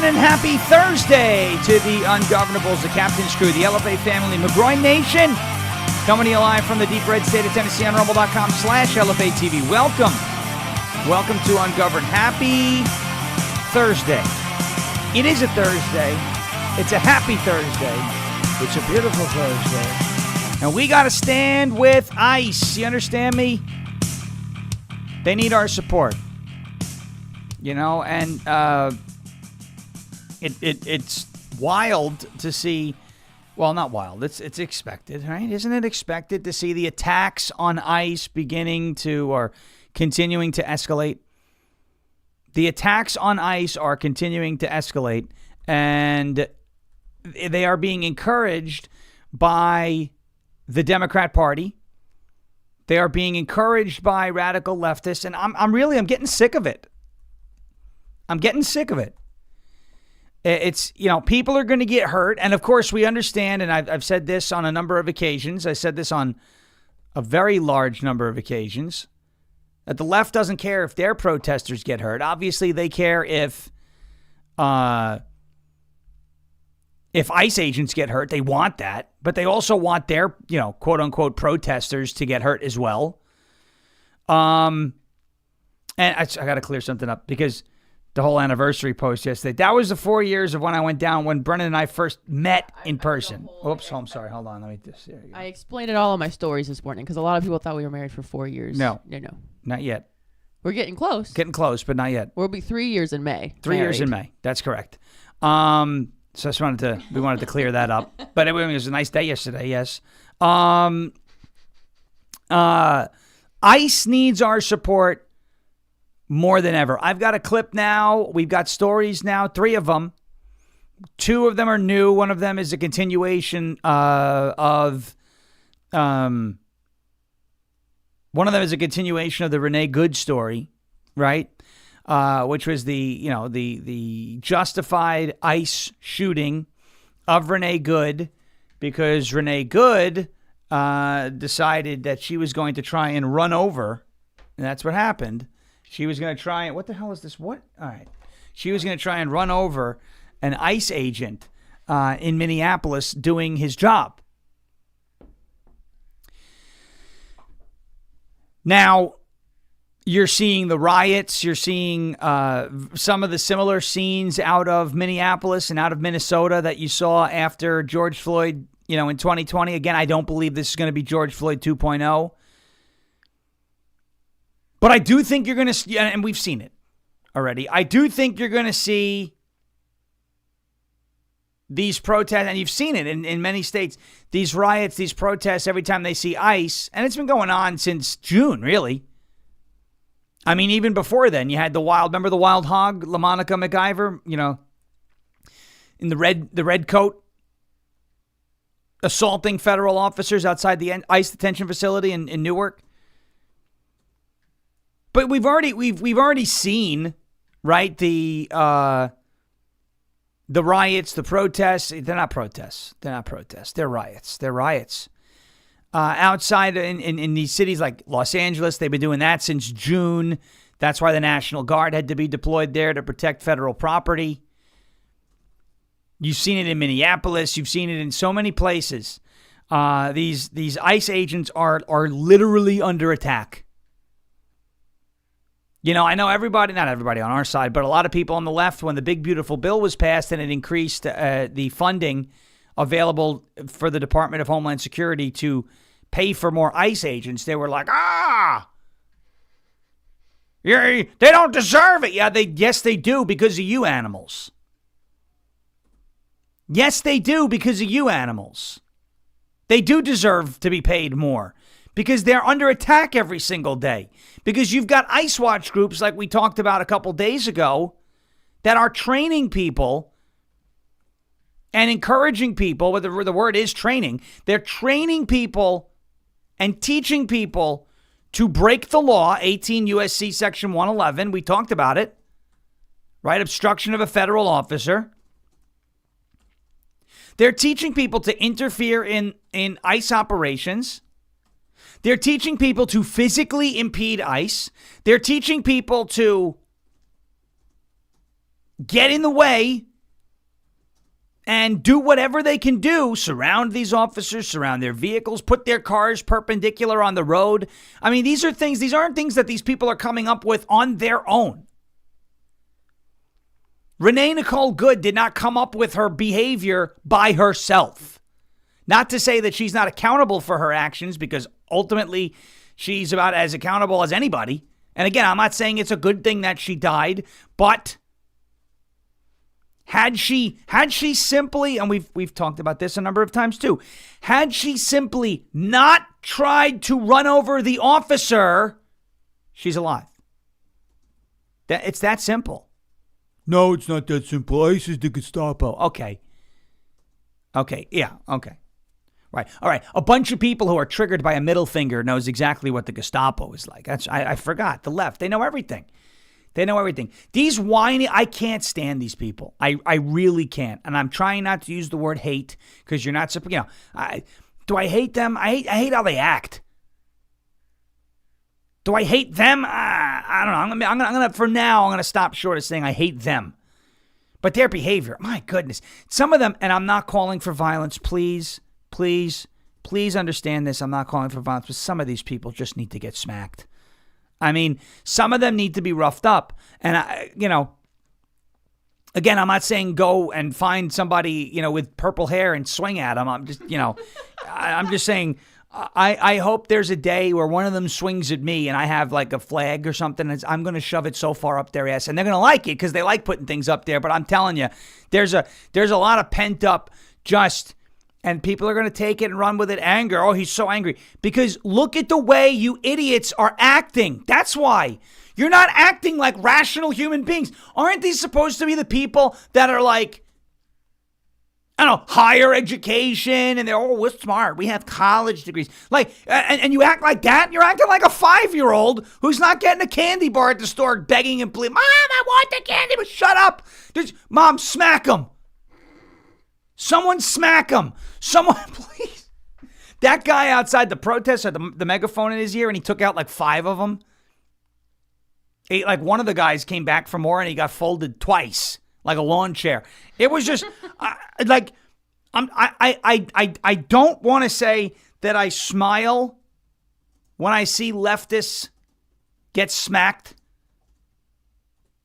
and happy Thursday to the Ungovernables, the Captain's Crew, the LFA family, McGroin Nation, coming to you live from the deep red state of Tennessee on rumble.com/LFA TV. Welcome to Ungoverned. Happy Thursday. It is a Thursday. It's a happy Thursday. It's a beautiful Thursday. And we got to stand with ICE. You understand me? They need our support. You know, and it's wild to see. Well, not wild. It's expected, right? Isn't it expected to see the attacks on ICE beginning to or continuing to escalate? The attacks on ICE are continuing to escalate, and they are being encouraged by the Democrat Party. They are being encouraged by radical leftists, and I'm getting sick of it. I'm getting sick of it. It's, you know, people are going to get hurt. And of course, we understand, and I've said this on a number of occasions. I said this on a very large number of occasions, that the left doesn't care if their protesters get hurt. Obviously, they care if ICE agents get hurt. They want that. But they also want their, you know, quote unquote protesters to get hurt as well. And I got to clear something up because the whole anniversary post yesterday. That was the 4 years of when I went down, when Brennan and I first met in person. Oops, I'm sorry. Hold on. Let me just. There you go. I explained it all in my stories this morning because a lot of people thought we were married for 4 years. No. Not yet. We're getting close. Getting close, but not yet. We'll be 3 years in May. 3 years in May. That's correct. So I just we wanted to clear that up. But it was a nice day yesterday, yes. ICE needs our support more than ever. I've got a clip now. We've got stories now, 3 of them. 2 of them are new. One of them is a continuation of the Renee Good story, right? Which was the justified ICE shooting of Renee Good, because Renee Good decided that she was going to try and run over, and that's what happened. She was going to try and, what the hell is this? What? All right. She was going to try and run over an ICE agent in Minneapolis doing his job. Now, you're seeing the riots. You're seeing some of the similar scenes out of Minneapolis and out of Minnesota that you saw after George Floyd, in 2020. Again, I don't believe this is going to be George Floyd 2.0. But I do think you're going to see, and we've seen it already, I do think you're going to see these protests, and you've seen it in many states, these riots, these protests, every time they see ICE, and it's been going on since June, really. I mean, even before then, you had remember the wild hog, LaMonica McIver, in the red coat, assaulting federal officers outside the ICE detention facility in Newark. But we've already seen, right, the riots, the protests. They're not protests. They're riots. Outside in these cities like Los Angeles, they've been doing that since June. That's why the National Guard had to be deployed there to protect federal property. You've seen it in Minneapolis. You've seen it in so many places. These ICE agents are literally under attack. I know not everybody on our side, but a lot of people on the left, when the big, beautiful bill was passed and it increased the funding available for the Department of Homeland Security to pay for more ICE agents, they were like, they don't deserve it. Yes, they do, because of you animals. Yes, they do, because of you animals. They do deserve to be paid more, because they're under attack every single day. Because you've got ICE Watch groups like we talked about a couple days ago that are training people and encouraging people, but the word is training. They're training people and teaching people to break the law, 18 U.S.C. Section 111. We talked about it, right? Obstruction of a federal officer. They're teaching people to interfere in ICE operations. They're teaching people to physically impede ICE. They're teaching people to get in the way and do whatever they can do, surround these officers, surround their vehicles, put their cars perpendicular on the road. I mean, these aren't things that these people are coming up with on their own. Renee Nicole Good did not come up with her behavior by herself. Not to say that she's not accountable for her actions, because ultimately she's about as accountable as anybody. And again, I'm not saying it's a good thing that she died, but had she simply, and we've talked about this a number of times too, had she simply not tried to run over the officer, she's alive. It's that simple. No, it's not that simple. ICE is the Gestapo. Okay. Yeah. Okay. Right. All right. A bunch of people who are triggered by a middle finger knows exactly what the Gestapo is like. I forgot. The left. They know everything. These whiny, I can't stand these people. I really can't. And I'm trying not to use the word hate, because you're not, do I hate them? I hate how they act. Do I hate them? I don't know. I'm gonna for now, I'm gonna stop short of saying I hate them. But their behavior, my goodness. Some of them, and I'm not calling for violence, please understand this. I'm not calling for violence, but some of these people just need to get smacked. I mean, some of them need to be roughed up. And, again, I'm not saying go and find somebody, with purple hair and swing at them. I'm just, I'm just saying, I hope there's a day where one of them swings at me and I have like a flag or something. And I'm going to shove it so far up their ass. And they're going to like it because they like putting things up there. But I'm telling you, there's a lot of pent up and people are going to take it and run with it. Anger. Oh, he's so angry. Because look at the way you idiots are acting. That's why. You're not acting like rational human beings. Aren't these supposed to be the people that are like, I don't know, higher education, and they're, we're smart. We have college degrees. Like, and you act like that? You're acting like a 5-year-old who's not getting a candy bar at the store begging and pleading, Mom, I want the candy, but shut up. Mom, smack him. Someone smack him. Someone, please. That guy outside the protest had the megaphone in his ear, and he took out like 5 of them. Like one of the guys came back for more, and he got folded twice, like a lawn chair. It was just I don't want to say that I smile when I see leftists get smacked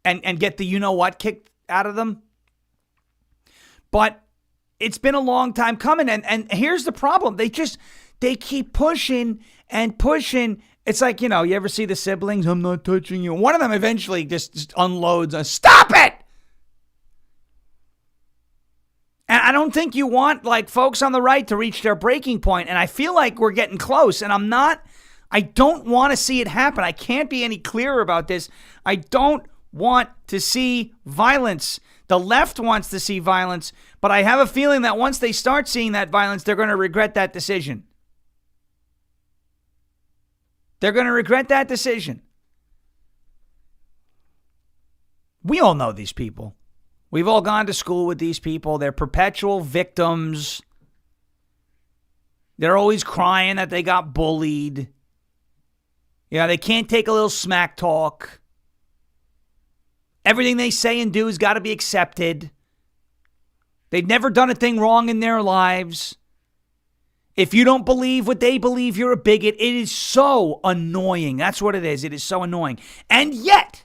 and get the you-know-what kicked out of them. But it's been a long time coming. And here's the problem. They keep pushing and pushing. It's like, you ever see the siblings? I'm not touching you. One of them eventually just unloads. Stop it! And I don't think you want like folks on the right to reach their breaking point. And I feel like we're getting close. And I don't want to see it happen. I can't be any clearer about this. I don't want to see violence. The left wants to see violence, but I have a feeling that once they start seeing that violence, they're going to regret that decision. They're going to regret that decision. We all know these people. We've all gone to school with these people. They're perpetual victims. They're always crying that they got bullied. They can't take a little smack talk. Everything they say and do has got to be accepted. They've never done a thing wrong in their lives. If you don't believe what they believe, you're a bigot. It is so annoying. That's what it is. It is so annoying. And yet,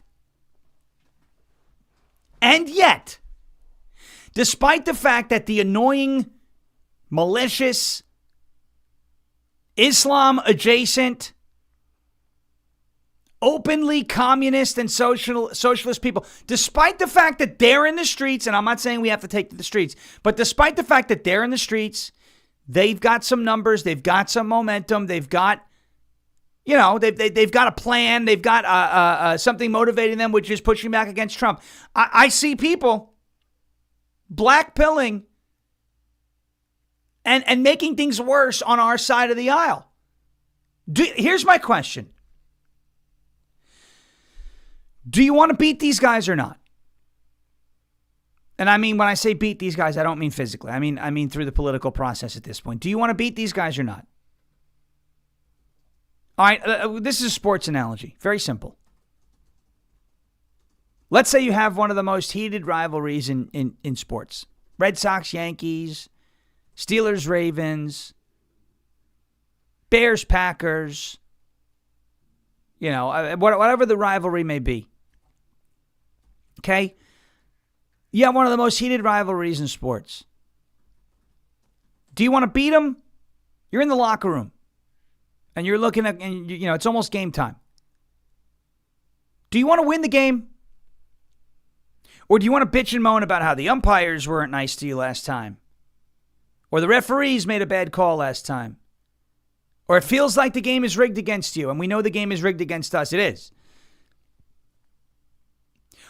despite the fact that the annoying, malicious, Islam-adjacent, openly communist and socialist people, despite the fact that they're in the streets, and I'm not saying we have to take to the streets, but despite the fact that they're in the streets, they've got some numbers, they've got some momentum, they've got, they've got a plan, they've got something motivating them, which is pushing back against Trump. I see people blackpilling and making things worse on our side of the aisle. Here's my question. Do you want to beat these guys or not? And I mean, when I say beat these guys, I don't mean physically. I mean through the political process at this point. Do you want to beat these guys or not? All right, this is a sports analogy. Very simple. Let's say you have one of the most heated rivalries in sports. Red Sox, Yankees, Steelers, Ravens, Bears, Packers, whatever the rivalry may be. Okay? You have one of the most heated rivalries in sports. Do you want to beat them? You're in the locker room. And you're looking at, and it's almost game time. Do you want to win the game? Or do you want to bitch and moan about how the umpires weren't nice to you last time? Or the referees made a bad call last time? Or it feels like the game is rigged against you, and we know the game is rigged against us. It is.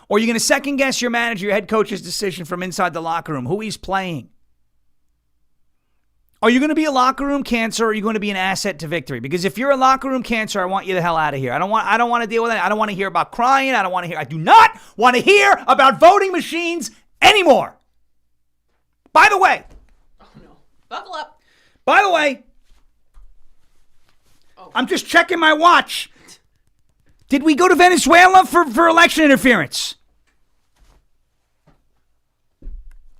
Or you're going to second guess your manager, your head coach's decision from inside the locker room, who he's playing. Are you going to be a locker room cancer, or are you going to be an asset to victory? Because if you're a locker room cancer, I want you the hell out of here. I don't want to deal with it. I don't want to hear about crying. I do not want to hear about voting machines anymore. By the way. Oh no. Buckle up. By the way. Oh. I'm just checking my watch. Did we go to Venezuela for election interference?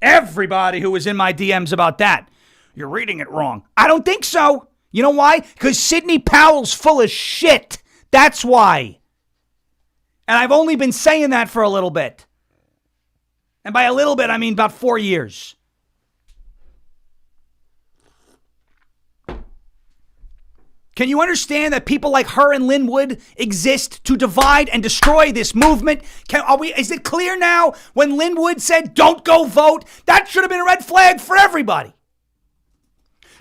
Everybody who was in my DMs about that. You're reading it wrong. I don't think so. You know why? Because Sidney Powell's full of shit. That's why. And I've only been saying that for a little bit. And by a little bit, I mean about 4 years. Can you understand that people like her and Lynn Wood exist to divide and destroy this movement? Is it clear now when Lynn Wood said, don't go vote? That should have been a red flag for everybody.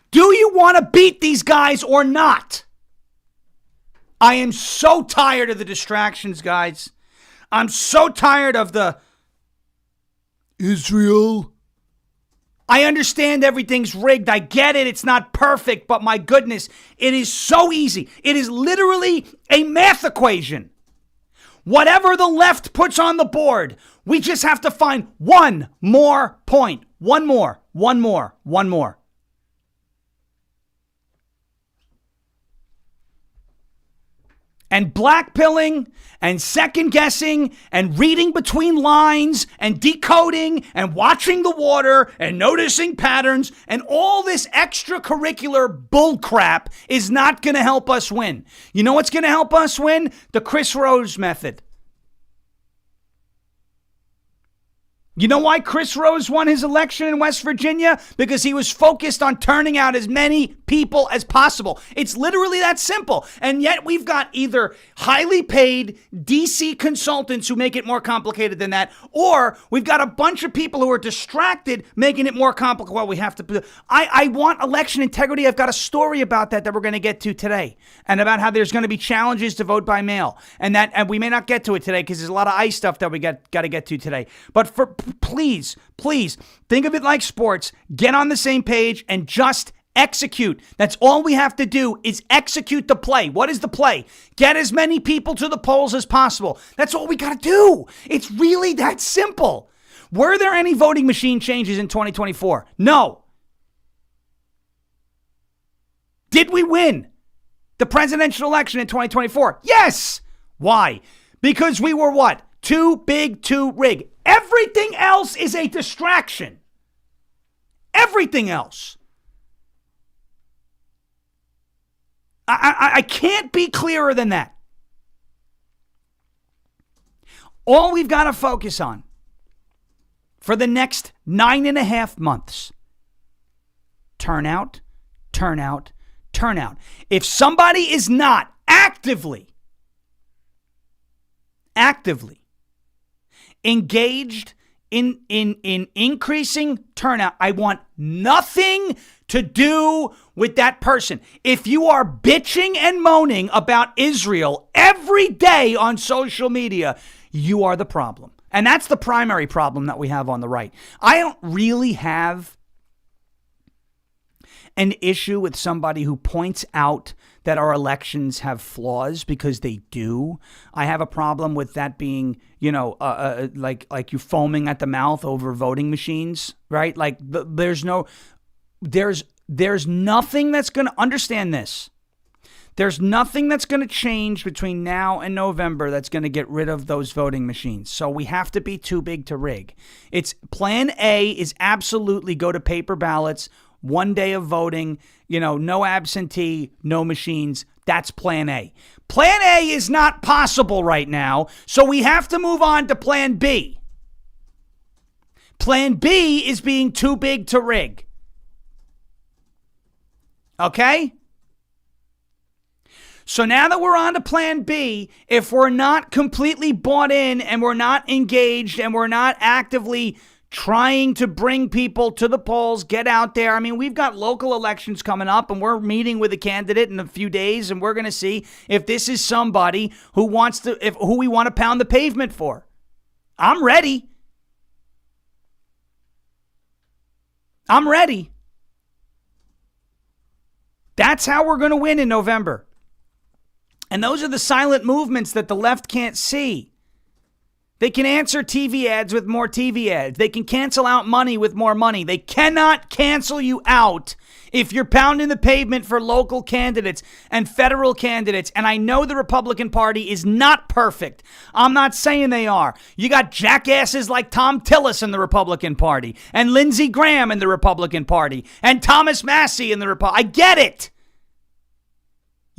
Do you want to beat these guys or not? I am so tired of the distractions, guys. I'm so tired of the Israel. I understand everything's rigged. I get it. It's not perfect, but my goodness, it is so easy. It is literally a math equation. Whatever the left puts on the board, we just have to find one more point. One more. And blackpilling and second guessing and reading between lines and decoding and watching the water and noticing patterns and all this extracurricular bullcrap is not going to help us win. You know what's going to help us win? The Chris Rose method. You know why Chris Rose won his election in West Virginia? Because he was focused on turning out as many people as possible. It's literally that simple. And yet we've got either highly paid DC consultants who make it more complicated than that, or we've got a bunch of people who are distracted making it more complicated. Well, we have to. I want election integrity. I've got a story about that we're going to get to today, and about how there's going to be challenges to vote by mail, and we may not get to it today because there's a lot of ICE stuff that we got to get to today. But please, think of it like sports. Get on the same page and just execute. That's all we have to do is execute the play. What is the play? Get as many people to the polls as possible. That's all we got to do. It's really that simple. Were there any voting machine changes in 2024? No. Did we win the presidential election in 2024? Yes. Why? Because we were what? Too big to rig. Everything else is a distraction. Everything else. I can't be clearer than that. All we've got to focus on for the next 9.5 months, turnout. If somebody is not actively engaged in increasing turnout, I want nothing to do with that person. If you are bitching and moaning about Israel every day on social media, you are the problem. And that's the primary problem that we have on the right. I don't really have an issue with somebody who points out that our elections have flaws, because they do. I have a problem with that being, like you foaming at the mouth over voting machines, right? Like there's nothing that's going to understand this. There's nothing that's going to change between now and November that's going to get rid of those voting machines. So we have to be too big to rig. It's plan A is absolutely go to paper ballots, 1 day of voting, no absentee, no machines. That's plan A. Plan A is not possible right now, so we have to move on to plan B. Plan B is being too big to rig. Okay? So now that we're on to plan B, if we're not completely bought in and we're not engaged and we're not actively trying to bring people to the polls, get out there. I mean, we've got local elections coming up and we're meeting with a candidate in a few days and we're going to see if this is somebody who who we want to pound the pavement for. I'm ready. I'm ready. That's how we're going to win in November. And those are the silent movements that the left can't see. They can answer TV ads with more TV ads. They can cancel out money with more money. They cannot cancel you out if you're pounding the pavement for local candidates and federal candidates. And I know the Republican Party is not perfect. I'm not saying they are. You got jackasses like Tom Tillis in the Republican Party and Lindsey Graham in the Republican Party and Thomas Massey in the Republican. I get it.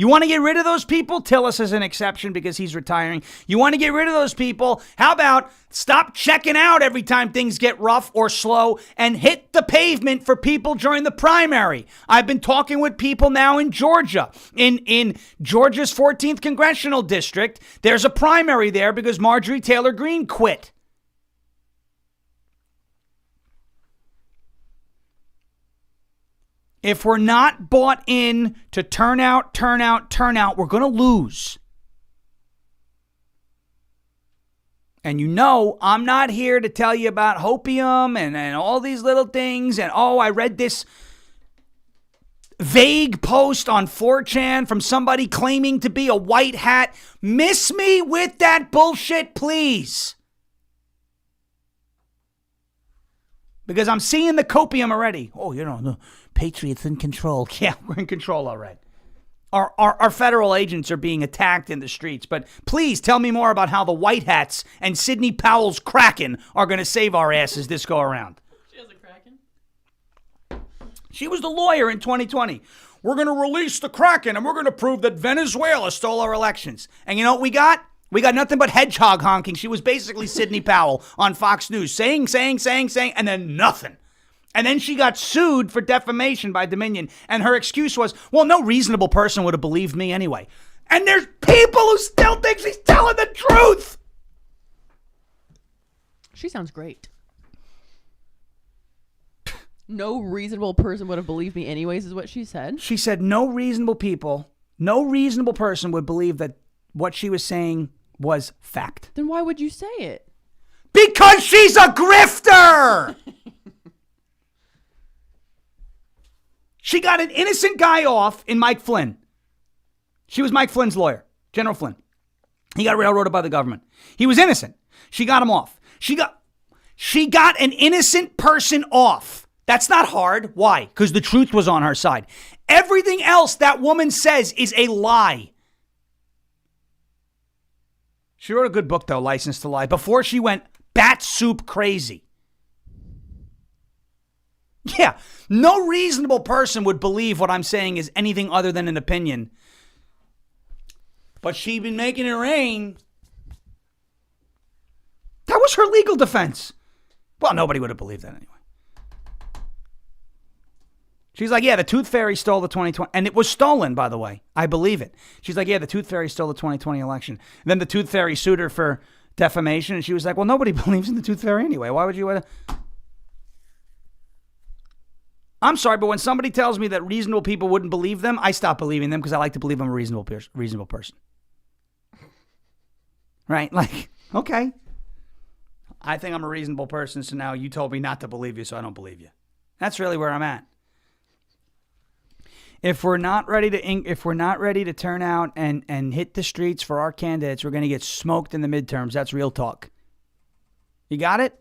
You want to get rid of those people? Tillis is an exception because he's retiring. You want to get rid of those people? How about stop checking out every time things get rough or slow and hit the pavement for people during the primary? I've been talking with people now in Georgia. In Georgia's 14th Congressional District, there's a primary there because Marjorie Taylor Greene quit. If we're not bought in to turn out, we're going to lose. And I'm not here to tell you about hopium and all these little things. And, I read this vague post on 4chan from somebody claiming to be a white hat. Miss me with that bullshit, please. Because I'm seeing the copium already. The Patriots in control. Yeah, we're in control, all right. Our federal agents are being attacked in the streets. But please tell me more about how the White Hats and Sidney Powell's Kraken are going to save our asses this go around. She has a Kraken? She was the lawyer in 2020. We're going to release the Kraken and we're going to prove that Venezuela stole our elections. And you know what we got? We got nothing but hedgehog honking. She was basically Sidney Powell on Fox News saying, and then nothing. And then she got sued for defamation by Dominion. And her excuse was, well, no reasonable person would have believed me anyway. And there's people who still think she's telling the truth. She sounds great. No reasonable person would have believed me anyways, is what she said. She said no reasonable person would believe that what she was saying was fact. Then why would you say it? Because she's a grifter! She got an innocent guy off in Mike Flynn. She was Mike Flynn's lawyer, General Flynn. He got railroaded by the government. He was innocent. She got him off. She got an innocent person off. That's not hard. Why? Because the truth was on her side. Everything else that woman says is a lie. She wrote a good book, though, License to Lie, before she went bat soup crazy. Yeah, no reasonable person would believe what I'm saying is anything other than an opinion. But she'd been making it rain. That was her legal defense. Well, nobody would have believed that anyway. She's like, yeah, the Tooth Fairy stole the 2020. And it was stolen, by the way. I believe it. She's like, yeah, the Tooth Fairy stole the 2020 election. And then the Tooth Fairy sued her for defamation. And she was like, well, nobody believes in the Tooth Fairy anyway. Why would you... I'm sorry, but when somebody tells me that reasonable people wouldn't believe them, I stop believing them because I like to believe I'm a reasonable person. Right? Like, okay. I think I'm a reasonable person, so now you told me not to believe you, so I don't believe you. That's really where I'm at. If we're not ready to turn out and hit the streets for our candidates, we're going to get smoked in the midterms. That's real talk. You got it?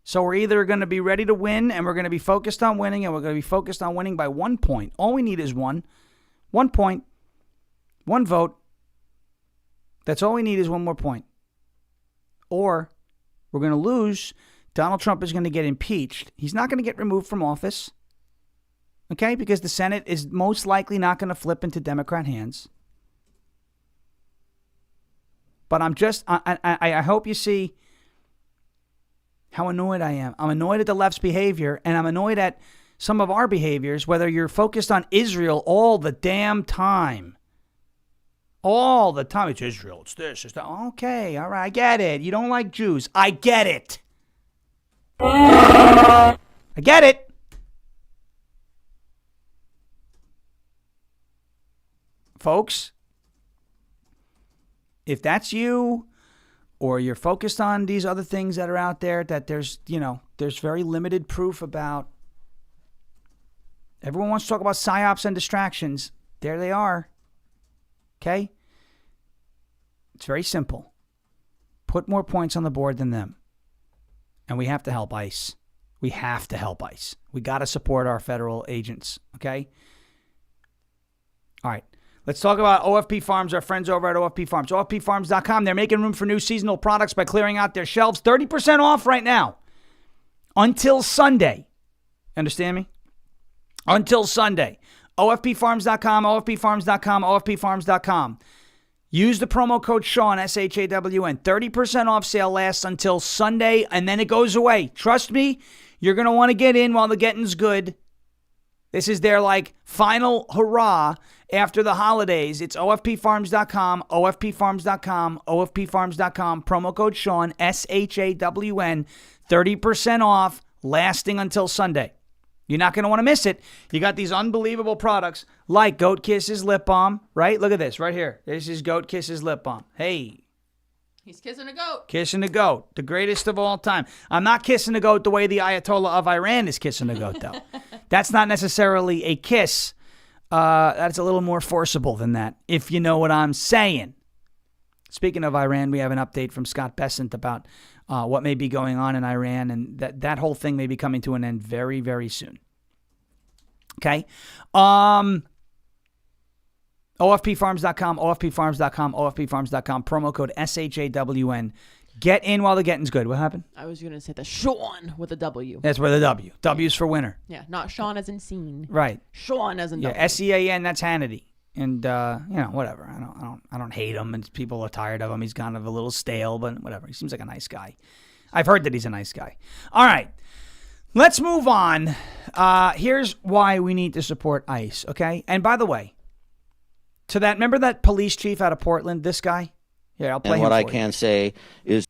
So we're either going to be ready to win and we're going to be focused on winning and we're going to be focused on winning by 1 point. All we need is one point. One vote. That's all we need is one more point. Or we're going to lose. Donald Trump is going to get impeached. He's not going to get removed from office. Okay? Because the Senate is most likely not going to flip into Democrat hands. But I hope you see how annoyed I am. I'm annoyed at the left's behavior, and I'm annoyed at some of our behaviors, whether you're focused on Israel all the damn time. All the time. It's Israel. It's this. It's that. Okay. All right. I get it. You don't like Jews. I get it. I get it. Folks, if that's you, or you're focused on these other things that are out there that there's very limited proof about. Everyone wants to talk about psyops and distractions. There they are. Okay? It's very simple. Put more points on the board than them. And we have to help ICE. We have to help ICE. We got to support our federal agents. Okay? All right. Let's talk about OFP Farms, our friends over at OFP Farms. OFPfarms.com. They're making room for new seasonal products by clearing out their shelves. 30% off right now. Until Sunday. Understand me? Until Sunday. OFPfarms.com, OFPfarms.com, OFPfarms.com. Use the promo code Shawn, SHAWN. 30% off sale lasts until Sunday, and then it goes away. Trust me, you're going to want to get in while the getting's good. This is their final hurrah after the holidays. It's OFPfarms.com, OFPfarms.com, OFPfarms.com. Promo code Shawn, SHAWN. 30% off, lasting until Sunday. You're not going to want to miss it. You got these unbelievable products like Goat Kisses Lip Balm, right? Look at this right here. This is Goat Kisses Lip Balm. Hey. He's kissing a goat. Kissing a goat. The greatest of all time. I'm not kissing a goat the way the Ayatollah of Iran is kissing a goat, though. That's not necessarily a kiss. That's a little more forcible than that, if you know what I'm saying. Speaking of Iran, we have an update from Scott Bessent about what may be going on in Iran, and that whole thing may be coming to an end very, very soon. Okay? OFPfarms.com, OFPfarms.com, OFPfarms.com, promo code SHAWN. Get in while the getting's good. What happened? I was going to say the Shawn with a W. That's where the W. W's for winner. Yeah, not Shawn as in scene. Right. Shawn as in W. Yeah, SEAN, that's Hannity. And, whatever. I don't hate him, and people are tired of him. He's kind of a little stale, but whatever. He seems like a nice guy. I've heard that he's a nice guy. All right. Let's move on. Here's why we need to support ICE, okay? And by the way, remember that police chief out of Portland, this guy? Yeah, I'll play him for you. And what I can say is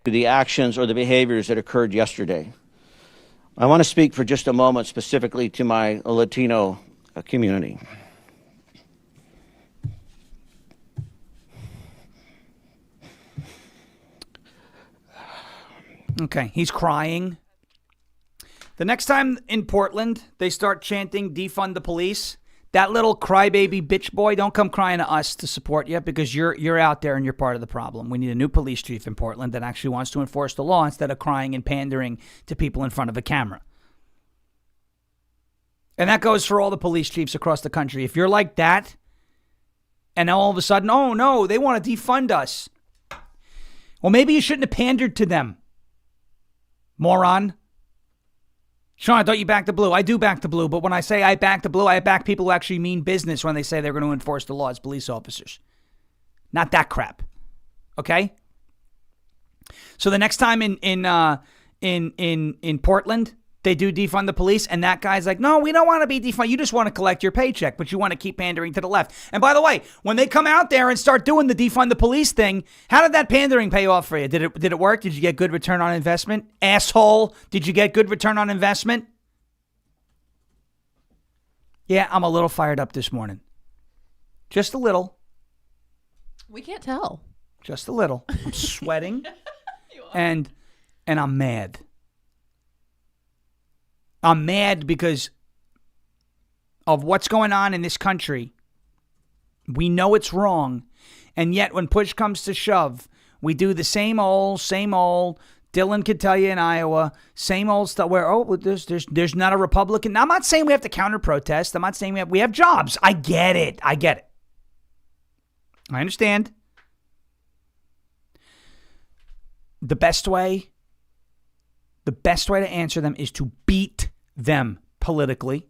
the actions or the behaviors that occurred yesterday. I want to speak for just a moment specifically to my Latino community. Okay, he's crying. The next time in Portland they start chanting defund the police, that little crybaby bitch boy, don't come crying to us to support you, because you're out there and you're part of the problem. We need a new police chief in Portland that actually wants to enforce the law instead of crying and pandering to people in front of a camera. And that goes for all the police chiefs across the country. If you're like that, and all of a sudden, oh no, they want to defund us. Well, maybe you shouldn't have pandered to them. Moron. Shawn, I thought you backed the blue. I do back the blue, but when I say I back the blue, I back people who actually mean business when they say they're going to enforce the law as police officers. Not that crap. Okay? So the next time in Portland, they do defund the police, and that guy's like, no, we don't want to be defund. You just want to collect your paycheck, but you want to keep pandering to the left. And by the way, when they come out there and start doing the defund the police thing, how did that pandering pay off for you? Did it work? Did you get good return on investment? Asshole, did you get good return on investment? Yeah, I'm a little fired up this morning. Just a little. We can't tell. Just a little. I'm sweating. and I'm mad. I'm mad because of what's going on in this country. We know it's wrong. And yet when push comes to shove, we do the same old. Dylan could tell you in Iowa, same old stuff where, there's not a Republican. Now, I'm not saying we have to counter protest. I'm not saying we have jobs. I get it. I understand. The best way to answer them is to beat them politically.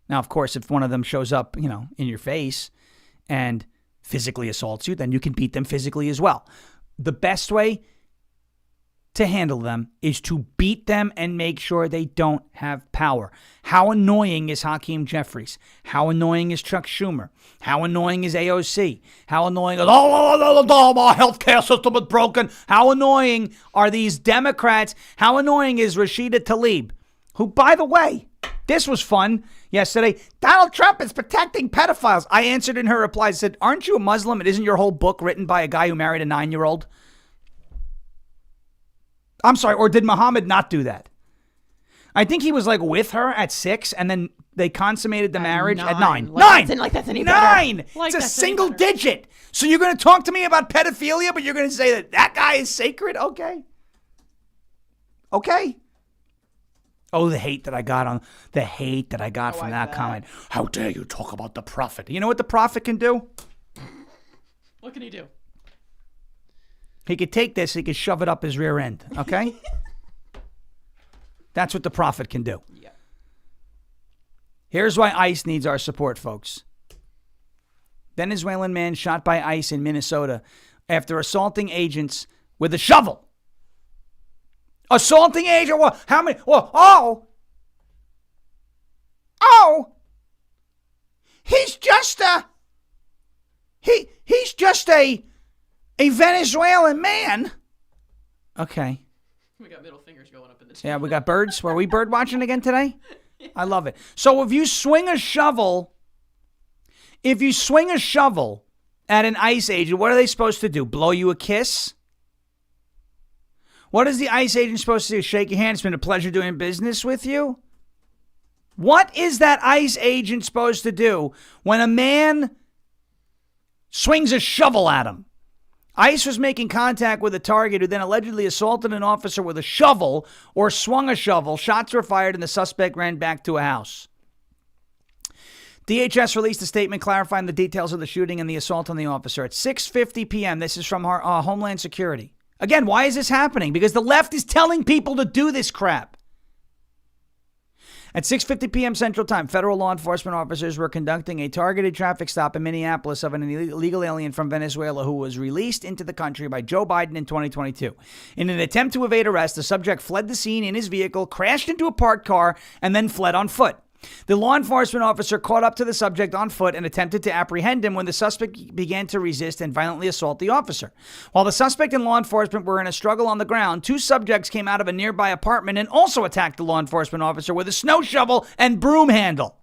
Now, of course, if one of them shows up, in your face and physically assaults you, then you can beat them physically as well. The best way to handle them is to beat them and make sure they don't have power. How annoying is Hakeem Jeffries? How annoying is Chuck Schumer? How annoying is AOC? How annoying is, our healthcare system is broken? How annoying are these Democrats? How annoying is Rashida Tlaib? Who, by the way, this was fun yesterday. Donald Trump is protecting pedophiles. I answered in her reply, said, aren't you a Muslim? It isn't your whole book written by a guy who married a 9-year-old? I'm sorry, or did Muhammad not do that? I think he was with her at 6, and then they consummated the marriage at 9. Like, 9! That's any 9! better. Like, it's a single digit. So you're going to talk to me about pedophilia, but you're going to say that guy is sacred? Okay. Oh, the hate that I got from that comment. How dare you talk about the prophet? You know what the prophet can do? What can he do? He could take this, he could shove it up his rear end, okay? That's what the prophet can do. Yeah. Here's why ICE needs our support, folks. Venezuelan man shot by ICE in Minnesota after assaulting agents with a shovel. Assaulting agent? Well, how many? Well, he's just a Venezuelan man. Okay. We got middle fingers going up in the chat. Yeah, we got birds. Were we bird watching again today? I love it. So if you swing a shovel at an ICE agent, what are they supposed to do? Blow you a kiss? What is the ICE agent supposed to do? Shake your hand. It's been a pleasure doing business with you. What is that ICE agent supposed to do when a man swings a shovel at him? ICE was making contact with a target who then allegedly assaulted an officer with a shovel or swung a shovel. Shots were fired and the suspect ran back to a house. DHS released a statement clarifying the details of the shooting and the assault on the officer at 6:50 p.m. This is from our Homeland Security. Again, why is this happening? Because the left is telling people to do this crap. At 6:50 p.m. Central Time, federal law enforcement officers were conducting a targeted traffic stop in Minneapolis of an illegal alien from Venezuela who was released into the country by Joe Biden in 2022. In an attempt to evade arrest, the subject fled the scene in his vehicle, crashed into a parked car, and then fled on foot. The law enforcement officer caught up to the subject on foot and attempted to apprehend him when the suspect began to resist and violently assault the officer. While the suspect and law enforcement were in a struggle on the ground, 2 subjects came out of a nearby apartment and also attacked the law enforcement officer with a snow shovel and broom handle.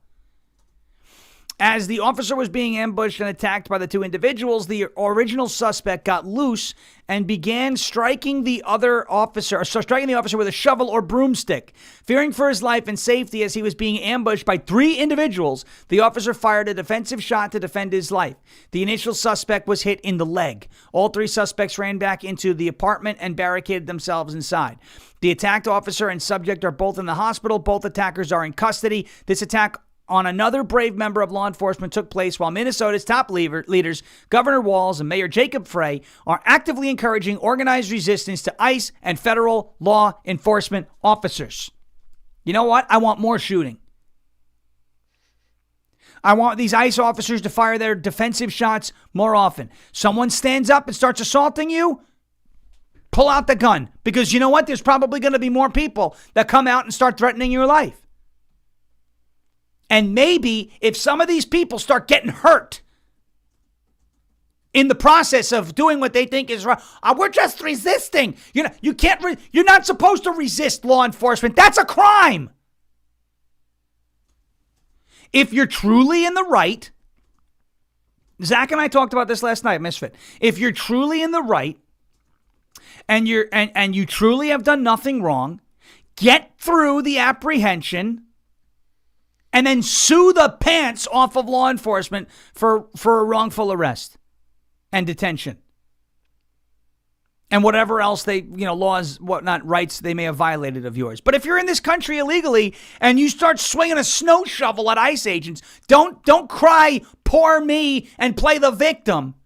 As the officer was being ambushed and attacked by the 2 individuals, the original suspect got loose and began striking the officer with a shovel or broomstick. Fearing for his life and safety as he was being ambushed by 3 individuals, the officer fired a defensive shot to defend his life. The initial suspect was hit in the leg. All 3 suspects ran back into the apartment and barricaded themselves inside. The attacked officer and subject are both in the hospital. Both attackers are in custody. This attack on another brave member of law enforcement took place while Minnesota's top leaders, Governor Walz and Mayor Jacob Frey, are actively encouraging organized resistance to ICE and federal law enforcement officers. You know what? I want more shooting. I want these ICE officers to fire their defensive shots more often. Someone stands up and starts assaulting you, pull out the gun. Because you know what? There's probably going to be more people that come out and start threatening your life. And maybe if some of these people start getting hurt in the process of doing what they think is right, we're just resisting. You're not supposed to resist law enforcement. That's a crime. If you're truly in the right, Zach and I talked about this last night, Misfit. If you're truly in the right and you truly have done nothing wrong, get through the apprehension and then sue the pants off of law enforcement for a wrongful arrest and detention. And whatever else laws, whatnot, rights they may have violated of yours. But if you're in this country illegally and you start swinging a snow shovel at ICE agents, don't cry, poor me, and play the victim.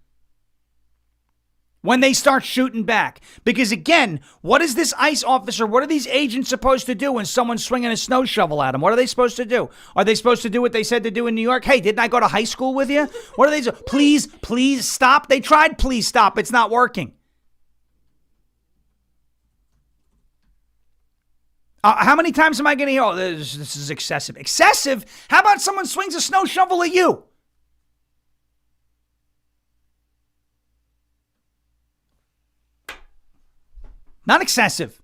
when they start shooting back. Because again, what is this ICE officer, what are these agents supposed to do when someone's swinging a snow shovel at them? What are they supposed to do? Are they supposed to do what they said to do in New York? Hey, didn't I go to high school with you? What are they do? Please stop. They tried please stop. It's not working. How many times am I going to hear, oh, this is excessive? Excessive? How about someone swings a snow shovel at you? Not excessive.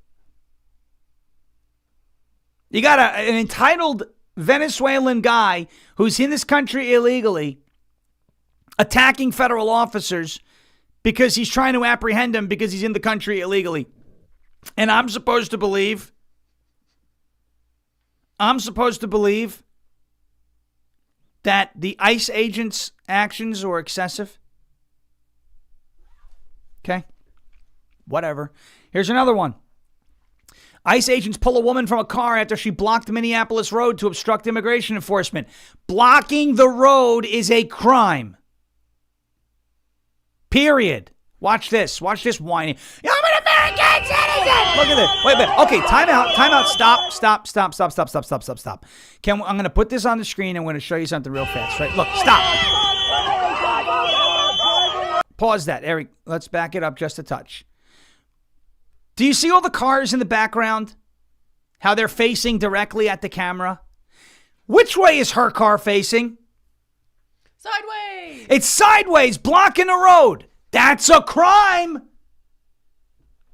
You got an entitled Venezuelan guy who's in this country illegally attacking federal officers because he's trying to apprehend them because he's in the country illegally. And I'm supposed to believe that the ICE agents' actions were excessive. Okay. Whatever. Here's another one. ICE agents pull a woman from a car after she blocked Minneapolis road to obstruct immigration enforcement. Blocking the road is a crime. Period. Watch this. Watch this whining. I'm an American citizen. Look at this. Wait a minute. Okay, time out. Stop. I'm going to put this on the screen. I'm going to show you something real fast. Right? Look, stop. Pause that, Eric. Let's back it up just a touch. Do you see all the cars in the background? How they're facing directly at the camera? Which way is her car facing? Sideways. It's sideways, blocking the road. That's a crime.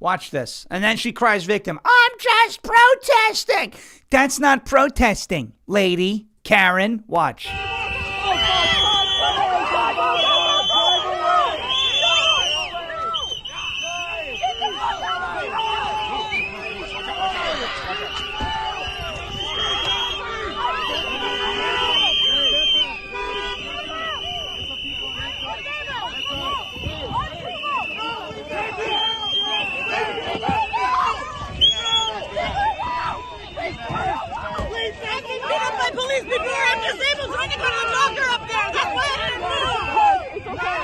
Watch this. And then she cries victim. I'm just protesting. That's not protesting, lady. Karen, watch. Police before I'm disabled trying to go to the doctor up there. That's why I didn't move. It's okay.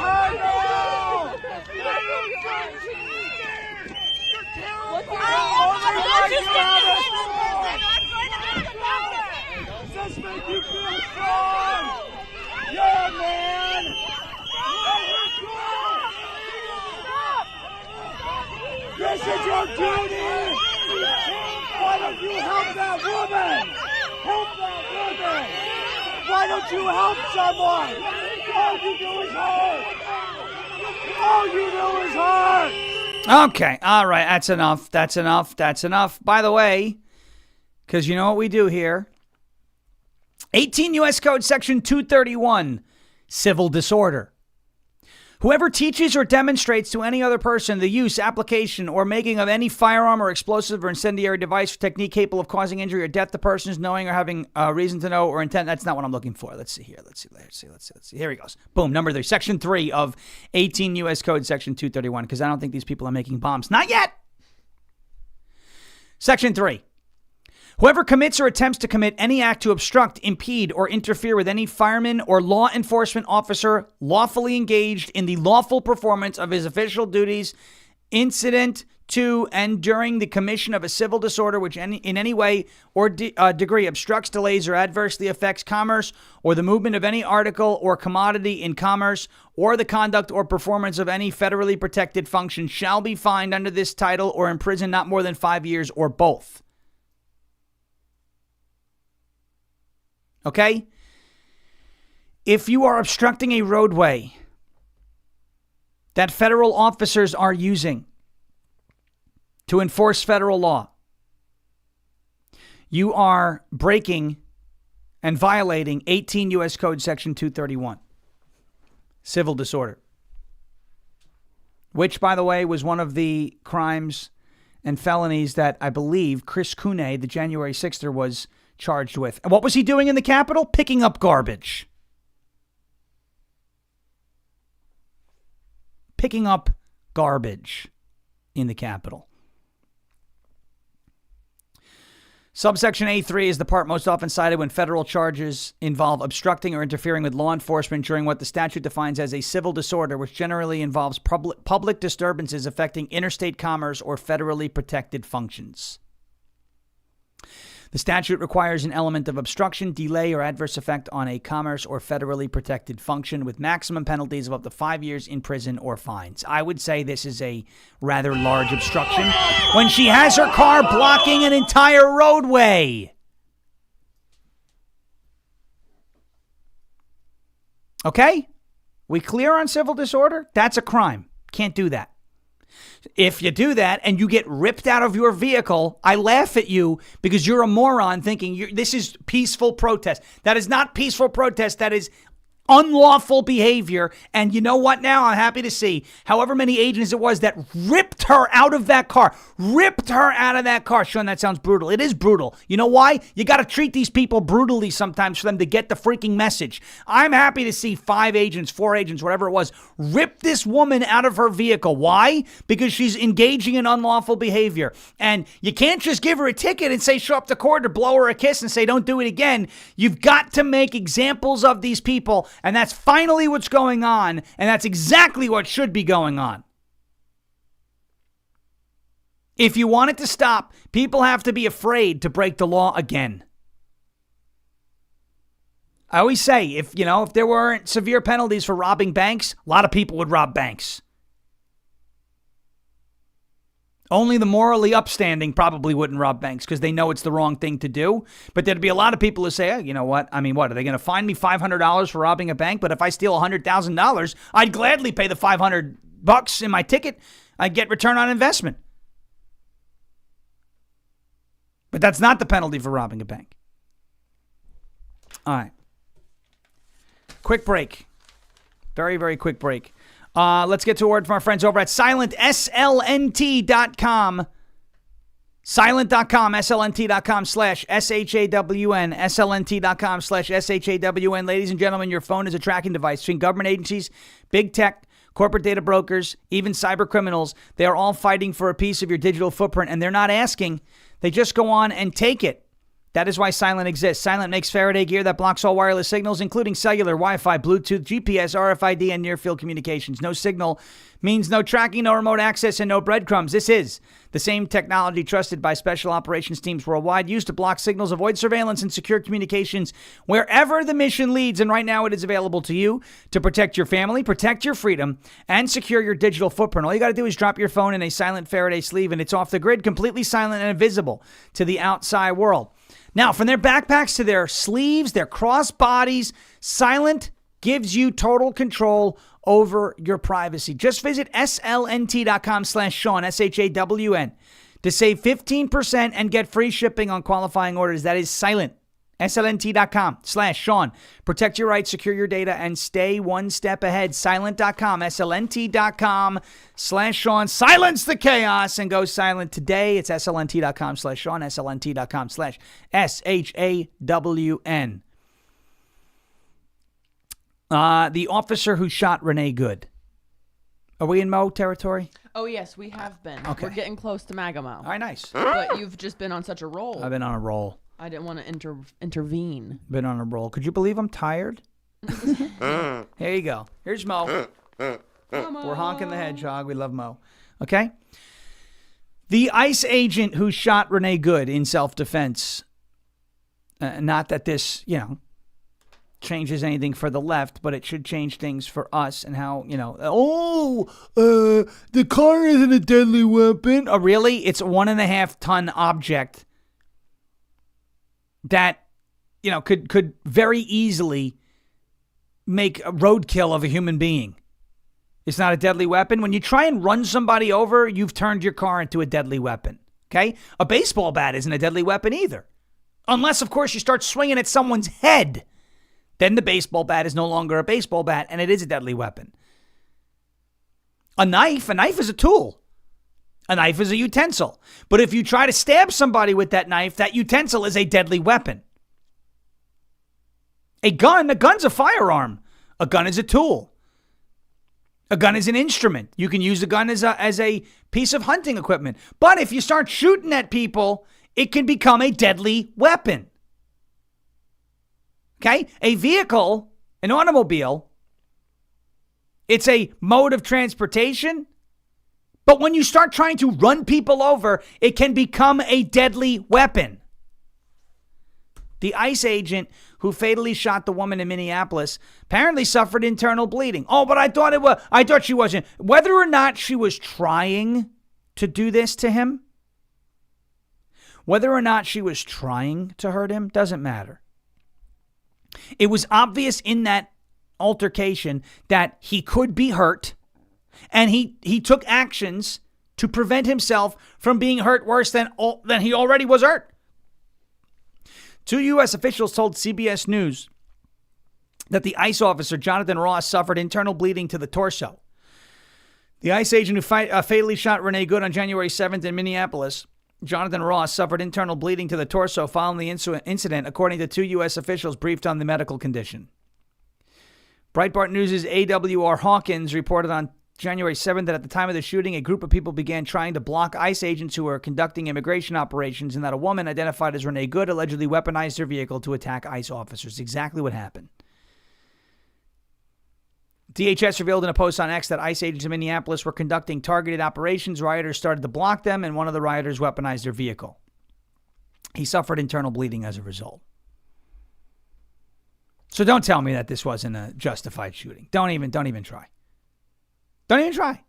Does this make you feel strong? Yeah, man. This is your duty. Why don't you help that woman? Help that woman! Why don't you help someone? All you do is hurt! Okay, all right, that's enough. By the way, because you know what we do here. 18 U.S. Code Section 231, civil disorder. Whoever teaches or demonstrates to any other person the use, application, or making of any firearm or explosive or incendiary device or technique capable of causing injury or death to persons, knowing or having reason to know or intent. That's not what I'm looking for. Let's see here. Let's see. Here he goes. Boom. Number 3. Section 3 of 18 U.S. Code Section 231, because I don't think these people are making bombs. Not yet. Section 3. Whoever commits or attempts to commit any act to obstruct, impede, or interfere with any fireman or law enforcement officer lawfully engaged in the lawful performance of his official duties, incident to and during the commission of a civil disorder which in any way or degree obstructs, delays, or adversely affects commerce or the movement of any article or commodity in commerce or the conduct or performance of any federally protected function shall be fined under this title or imprisoned not more than 5 years or both. Okay? If you are obstructing a roadway that federal officers are using to enforce federal law, you are breaking and violating 18 U.S. Code Section 231, civil disorder, which, by the way, was one of the crimes and felonies that I believe Chris Cooney, the January 6th, was charged with. And what was he doing in the Capitol? Picking up garbage. Picking up garbage in the Capitol. Subsection A3 is the part most often cited when federal charges involve obstructing or interfering with law enforcement during what the statute defines as a civil disorder, which generally involves public disturbances affecting interstate commerce or federally protected functions. The statute requires an element of obstruction, delay, or adverse effect on a commerce or federally protected function with maximum penalties of up to 5 years in prison or fines. I would say this is a rather large obstruction when she has her car blocking an entire roadway. Okay? We clear on civil disorder? That's a crime. Can't do that. If you do that and you get ripped out of your vehicle, I laugh at you because you're a moron thinking this is peaceful protest. That is not peaceful protest. That is unlawful behavior. And you know what now? I'm happy to see however many agents it was that ripped her out of that car. Sean, that sounds brutal. It is brutal. You know why? You got to treat these people brutally sometimes for them to get the freaking message. I'm happy to see 5 agents, 4 agents, whatever it was, rip this woman out of her vehicle. Why? Because she's engaging in unlawful behavior. And you can't just give her a ticket and say, show up to court or blow her a kiss and say, don't do it again. You've got to make examples of these people. And that's finally what's going on. And that's exactly what should be going on. If you want it to stop, people have to be afraid to break the law again. I always say, if there weren't severe penalties for robbing banks, a lot of people would rob banks. Only the morally upstanding probably wouldn't rob banks because they know it's the wrong thing to do. But there'd be a lot of people who say, you know what? I mean, what? Are they going to fine me $500 for robbing a bank? But if I steal $100,000, I'd gladly pay the $500 in my ticket. I'd get return on investment. But that's not the penalty for robbing a bank. All right. Quick break. Very, very quick break. Let's get to a word from our friends over at Silent, SLNT.com. Silent.com, SLNT.com/SHAWN, SLNT.com/SHAWN. Ladies and gentlemen, your phone is a tracking device between government agencies, big tech, corporate data brokers, even cyber criminals. They are all fighting for a piece of your digital footprint, and they're not asking. They just go on and take it. That is why Silent exists. Silent makes Faraday gear that blocks all wireless signals, including cellular, Wi-Fi, Bluetooth, GPS, RFID, and near-field communications. No signal means no tracking, no remote access, and no breadcrumbs. This is the same technology trusted by special operations teams worldwide, used to block signals, avoid surveillance, and secure communications wherever the mission leads. And right now it is available to you to protect your family, protect your freedom, and secure your digital footprint. All you got to do is drop your phone in a Silent Faraday sleeve, and it's off the grid, completely silent and invisible to the outside world. Now, from their backpacks to their sleeves, their crossbodies, Silent gives you total control over your privacy. Just visit SLNT.com/Sean, SHAWN, to save 15% and get free shipping on qualifying orders. That is Silent. SLNT.com/Sean. Protect your rights, secure your data, and stay one step ahead. Silent.com, SLNT.com/Sean. Silence the chaos and go silent today. It's SLNT.com/Sean, SLNT.com/SHAWN. The officer who shot Renee Good. Are we in Mo territory? Oh, yes, we have been. Okay. We're getting close to MAGA-Mo. All right, nice. But you've just been on such a roll. I've been on a roll. I didn't want to intervene. Been on a roll. Could you believe I'm tired? Here you go. Here's Mo. We're honking the hedgehog. We love Mo. Okay? The ICE agent who shot Renee Good in self-defense, not that this, changes anything for the left, but it should change things for us and how, the car isn't a deadly weapon. Oh, really? It's a 1.5-ton object that, could very easily make a roadkill of a human being. It's not a deadly weapon. When you try and run somebody over, you've turned your car into a deadly weapon. Okay? A baseball bat isn't a deadly weapon either. Unless, of course, you start swinging at someone's head. Then the baseball bat is no longer a baseball bat, and it is a deadly weapon. A knife is a tool. A knife is a utensil. But if you try to stab somebody with that knife, that utensil is a deadly weapon. A gun's a firearm. A gun is a tool. A gun is an instrument. You can use a gun as a piece of hunting equipment. But if you start shooting at people it can become a deadly weapon. Okay? A vehicle, an automobile, it's a mode of transportation. But when you start trying to run people over, it can become a deadly weapon. The ICE agent who fatally shot the woman in Minneapolis apparently suffered internal bleeding. Oh, but I thought she wasn't. Whether or not she was trying to do this to him, whether or not she was trying to hurt him, doesn't matter. It was obvious in that altercation that he could be hurt, and he took actions to prevent himself from being hurt worse than he already was hurt. 2 U.S. officials told CBS News that the ICE officer, Jonathan Ross, suffered internal bleeding to the torso. The ICE agent who fatally shot Renee Good on January 7th in Minneapolis, Jonathan Ross, suffered internal bleeding to the torso following the incident, according to 2 U.S. officials briefed on the medical condition. Breitbart News' A.W.R. Hawkins reported on January 7th that at the time of the shooting, a group of people began trying to block ICE agents who were conducting immigration operations, and that a woman identified as Renee Good allegedly weaponized her vehicle to attack ICE officers. Exactly what happened. DHS revealed in a post on X that ICE agents in Minneapolis were conducting targeted operations. Rioters started to block them, and one of the rioters weaponized their vehicle. He suffered internal bleeding as a result. So don't tell me that this wasn't a justified shooting. Don't even try. Don't even try.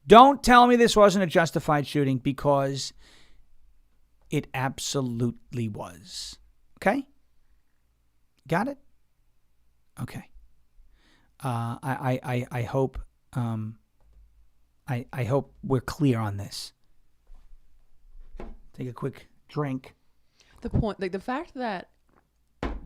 Don't tell me this wasn't a justified shooting, because it absolutely was. Okay? Got it? Okay. I hope I hope we're clear on this. Take a quick drink. The point, like the fact that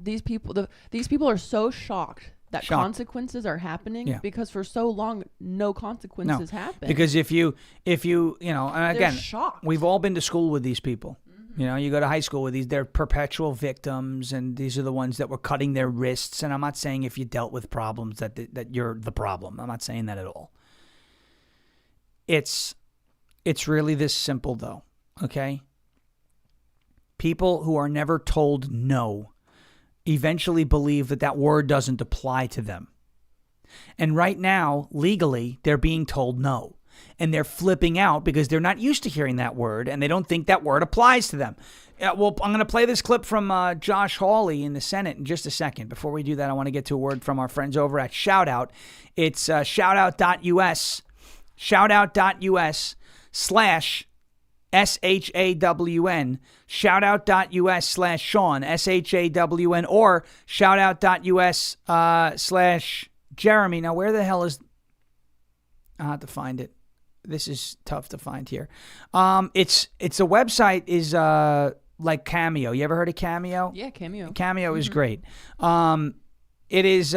these people are so shocked that consequences are happening, because for so long no consequences happen. Because if you and again, shocked. We've all been to school with these people. You know, you go to high school with these, they're perpetual victims, and these are the ones that were cutting their wrists. And I'm not saying if you dealt with problems that you're the problem. I'm not saying that at all. It's really this simple, though, okay? People who are never told no eventually believe that word doesn't apply to them. And right now, legally, they're being told no. And they're flipping out because they're not used to hearing that word, and they don't think that word applies to them. Well, I'm going to play this clip from Josh Hawley in the Senate in just a second. Before we do that, I want to get to a word from our friends over at Shoutout. It's shoutout.us, shoutout.us /SHAWN, shoutout.us/Sean, SHAWN, or shoutout.us /Jeremy. Now, where the hell is... I'll have to find it. This is tough to find here. It's a website is like Cameo. You ever heard of Cameo? Yeah, Cameo. Cameo is great. It is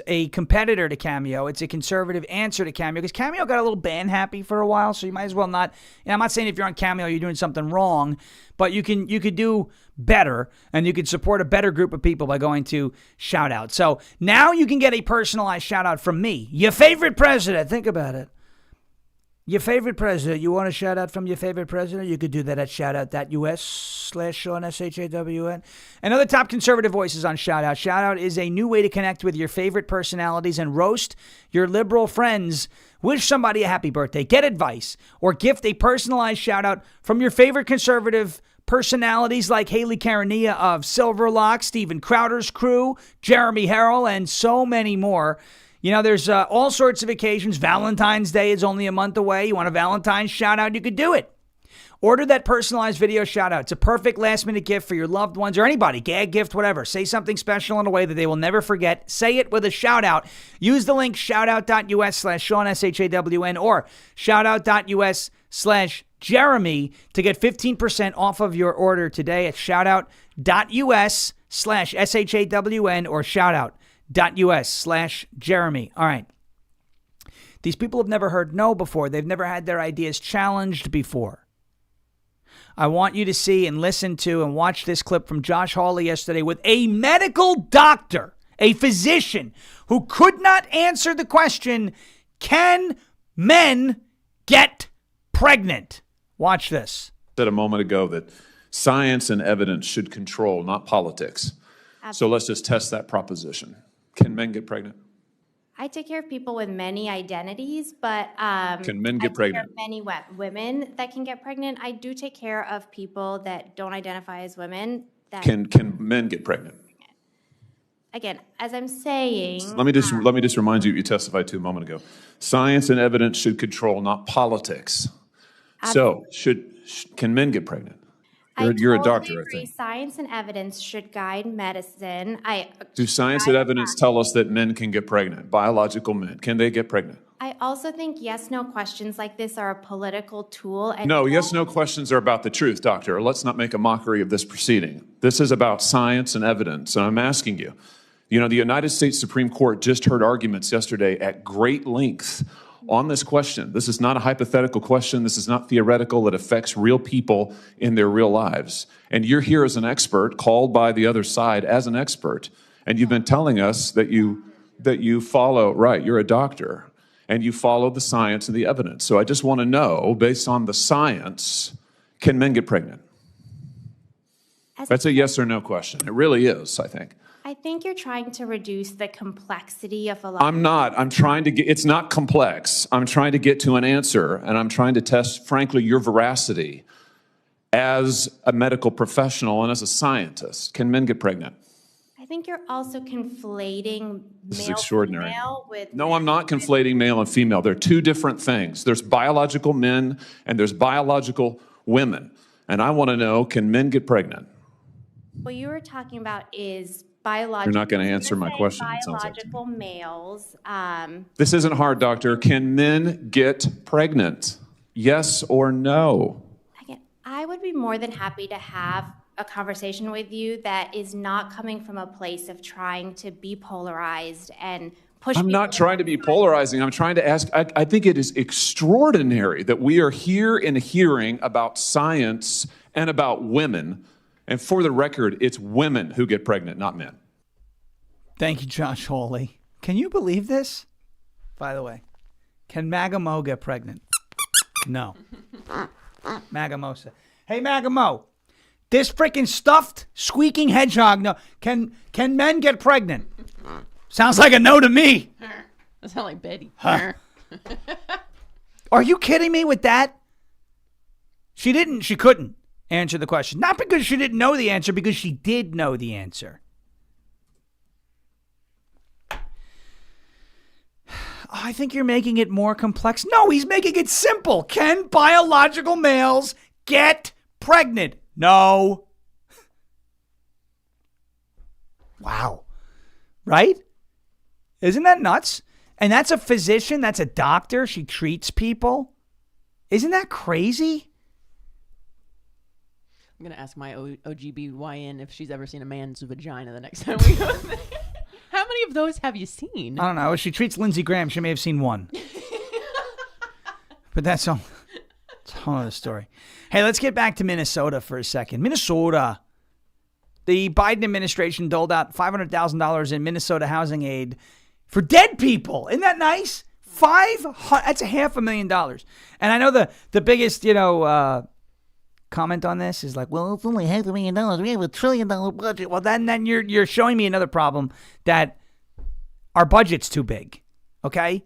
a competitor to Cameo. It's a conservative answer to Cameo, because Cameo got a little ban happy for a while, so you might as well not. I'm not saying if you're on Cameo you're doing something wrong, but you could do better, and you could support a better group of people by going to Shoutout. So now you can get a personalized shout out from me, your favorite president. Think about it. Your favorite president. You want a shout out from your favorite president? You could do that at shoutout.us/Sean, SHAWN. And other top conservative voices on Shoutout. Shoutout is a new way to connect with your favorite personalities and roast your liberal friends. Wish somebody a happy birthday, get advice, or gift a personalized shout out from your favorite conservative personalities like Haley Karania of Silverlock, Steven Crowder's crew, Jeremy Harrell, and so many more. You know, there's all sorts of occasions. Valentine's Day is only a month away. You want a Valentine's shout out, you could do it. Order that personalized video shout out. It's a perfect last minute gift for your loved ones or anybody. Gag gift, whatever. Say something special in a way that they will never forget. Say it with a shout out. Use the link shoutout.us/Sean, SHAWN, or shoutout.us/Jeremy to get 15% off of your order today at shoutout.us/SHAWN or shoutout.us/Jeremy. All right. These people have never heard no before. They've never had their ideas challenged before. I want you to see and listen to and watch this clip from Josh Hawley yesterday with a medical doctor, a physician, who could not answer the question, can men get pregnant? Watch this. Said a moment ago that science and evidence should control, not politics. Absolutely. So let's just test that proposition. Can men get pregnant? I take care of people with many identities, but can men get pregnant? Many women that can get pregnant. I do take care of people that don't identify as women. That Can men get pregnant? Again, as I'm saying, Let me just remind you what you testified to a moment ago. Science and evidence should control, not politics. So can men get pregnant? You're a doctor, agree. I think. Science and evidence should guide medicine. Do science and evidence tell us that men can get pregnant? Biological men, can they get pregnant? I also think yes/no questions like this are a political tool. And No, yes/no questions are about the truth, doctor. Let's not make a mockery of this proceeding. This is about science and evidence, and I'm asking you. You know, the United States Supreme Court just heard arguments yesterday at great length on this question. This is not a hypothetical question. This is not theoretical. It affects real people in their real lives. And you're here as an expert, called by the other side as an expert. And you've been telling us that you follow, right, you're a doctor, and you follow the science and the evidence. So I just want to know, based on the science, can men get pregnant? That's a yes or no question. It really is, I think. I think you're trying to reduce the complexity of a lot. I'm not. I'm trying to get, it's not complex. I'm trying to get to an answer, and I'm trying to test, frankly, your veracity as a medical professional and as a scientist. Can men get pregnant? I think you're also conflating This is male extraordinary. female with No, I'm not conflating male and female. They're two different things. There's biological men and there's biological women. And I want to know, can men get pregnant? What you were talking about is biological. You're not going to answer my question, it sounds like. Biological males. This isn't hard, doctor. Can men get pregnant? Yes or no? Again, I would be more than happy to have a conversation with you that is not coming from a place of trying to be polarized and push. I'm not trying to be polarizing. I'm trying to ask. I think it is extraordinary that we are here in a hearing about science and about women. And for the record, it's women who get pregnant, not men. Thank you, Josh Hawley. Can you believe this? By the way, can Magamo get pregnant? No. Magamosa. Hey, Magamo. This freaking stuffed, squeaking hedgehog. No. Can men get pregnant? Sounds like a no to me. That sounds like Betty. Huh. Are you kidding me with that? She couldn't answer the question. Not because she didn't know the answer, because she did know the answer. I think you're making it more complex. No, he's making it simple. Can biological males get pregnant? No. Wow. Right? Isn't that nuts? And that's a physician. That's a doctor. She treats people. Isn't that crazy? I'm going to ask my OGBYN if she's ever seen a man's vagina the next time we go there. How many of those have you seen? I don't know. If she treats Lindsey Graham, she may have seen one. But that's a whole other story. Hey, let's get back to Minnesota for a second. Minnesota. The Biden administration doled out $500,000 in Minnesota housing aid for dead people. Isn't that nice? That's $500,000. And I know the biggest, comment on this is like, well, it's only $500,000. We have $1 trillion budget. Well, then you're showing me another problem, that our budget's too big. Okay?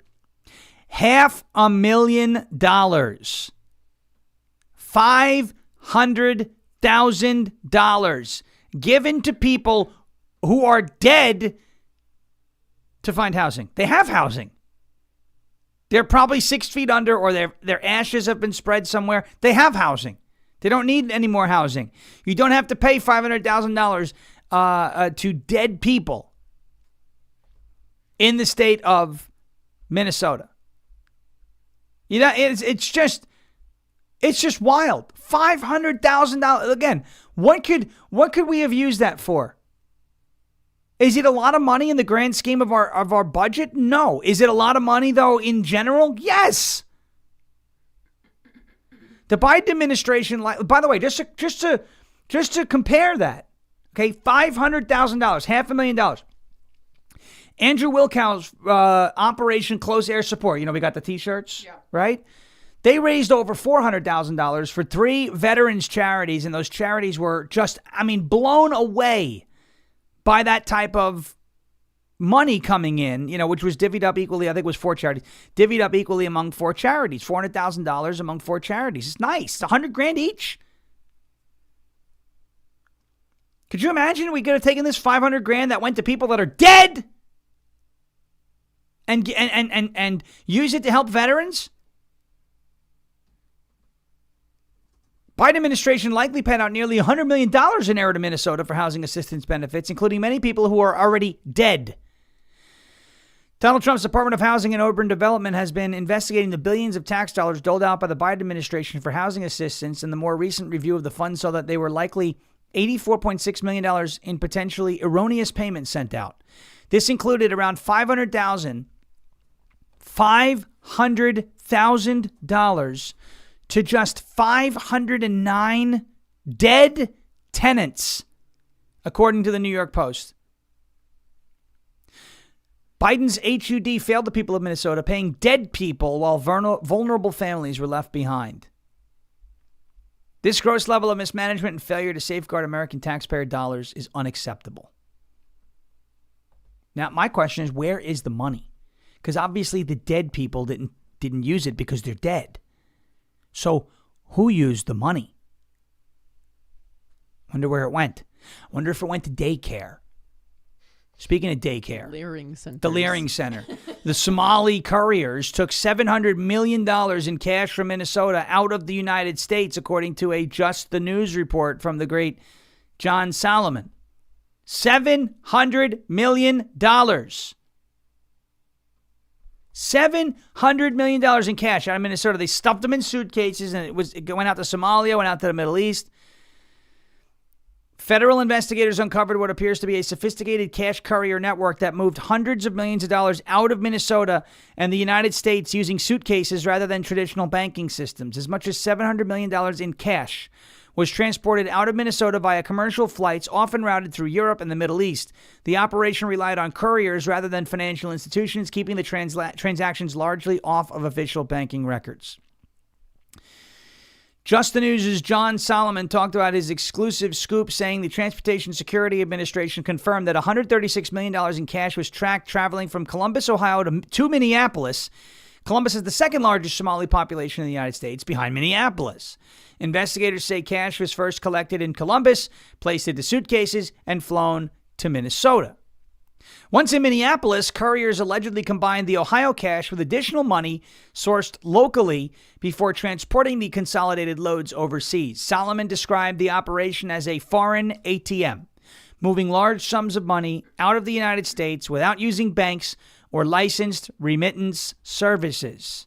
$500,000. $500,000 given to people who are dead to find housing. They have housing. They're probably 6 feet under, or their ashes have been spread somewhere. They have housing. They don't need any more housing. You don't have to pay $500,000 to dead people in the state of Minnesota. It's just wild. $500,000. Again, what could we have used that for? Is it a lot of money in the grand scheme of our budget? No. Is it a lot of money though in general? yes. The Biden administration, by the way, just to compare that, okay, $500,000, $500,000. Andrew Wilkow's Operation Close Air Support. We got the T-shirts, right? They raised over $400,000 for 3 veterans charities, and those charities were just, blown away by that type of money coming in, which was divvied up equally. I think it was 4 charities, divvied up equally among 4 charities, $400,000 among 4 charities. It's nice. It's $100,000 each. Could you imagine we could have taken this $500,000 that went to people that are dead and use it to help veterans? Biden administration likely paid out nearly $100 million in air to Minnesota for housing assistance benefits, including many people who are already dead. Donald Trump's Department of Housing and Urban Development has been investigating the billions of tax dollars doled out by the Biden administration for housing assistance, and the more recent review of the funds saw that they were likely $84.6 million in potentially erroneous payments sent out. This included around $500,000 to just 509 dead tenants, according to the New York Post. Biden's HUD failed the people of Minnesota, paying dead people while vulnerable families were left behind. This gross level of mismanagement and failure to safeguard American taxpayer dollars is unacceptable. Now, my question is, where is the money? Because obviously the dead people didn't use it because they're dead. So who used the money? Wonder where it went. Wonder if it went to daycare. Speaking of daycare, the Leering Center. The Somali couriers took $700 million in cash from Minnesota out of the United States, according to a Just the News report from the great John Solomon. $700 million. $700 million in cash out of Minnesota. They stuffed them in suitcases, and it went out to Somalia, went out to the Middle East. Federal investigators uncovered what appears to be a sophisticated cash courier network that moved hundreds of millions of dollars out of Minnesota and the United States using suitcases rather than traditional banking systems. As much as $700 million in cash was transported out of Minnesota via commercial flights, often routed through Europe and the Middle East. The operation relied on couriers rather than financial institutions, keeping the transactions largely off of official banking records. Just the News' John Solomon talked about his exclusive scoop, saying the Transportation Security Administration confirmed that $136 million in cash was tracked traveling from Columbus, Ohio to Minneapolis. Columbus is the second largest Somali population in the United States, behind Minneapolis. Investigators say cash was first collected in Columbus, placed into suitcases, and flown to Minnesota. Once in Minneapolis, couriers allegedly combined the Ohio cash with additional money sourced locally before transporting the consolidated loads overseas. Solomon described the operation as a foreign ATM, moving large sums of money out of the United States without using banks or licensed remittance services.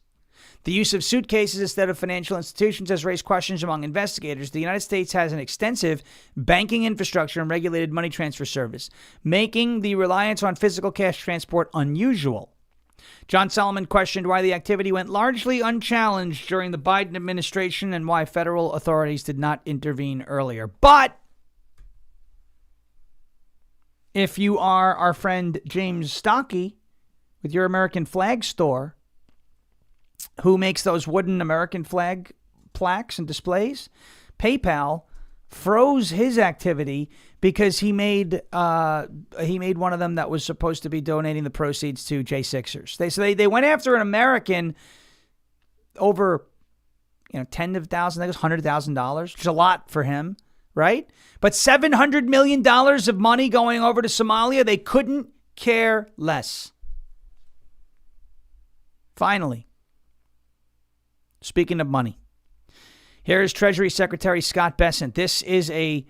The use of suitcases instead of financial institutions has raised questions among investigators. The United States has an extensive banking infrastructure and regulated money transfer service, making the reliance on physical cash transport unusual. John Solomon questioned why the activity went largely unchallenged during the Biden administration and why federal authorities did not intervene earlier. But if you are our friend James Stocky with your American flag store, who makes those wooden American flag plaques and displays, PayPal froze his activity because he made one of them that was supposed to be donating the proceeds to J6ers. They went after an American over tens of thousands, I think it was $100,000, which is a lot for him, right? But $700 million of money going over to Somalia, they couldn't care less. Finally, speaking of money, here is Treasury Secretary Scott Bessent. This is a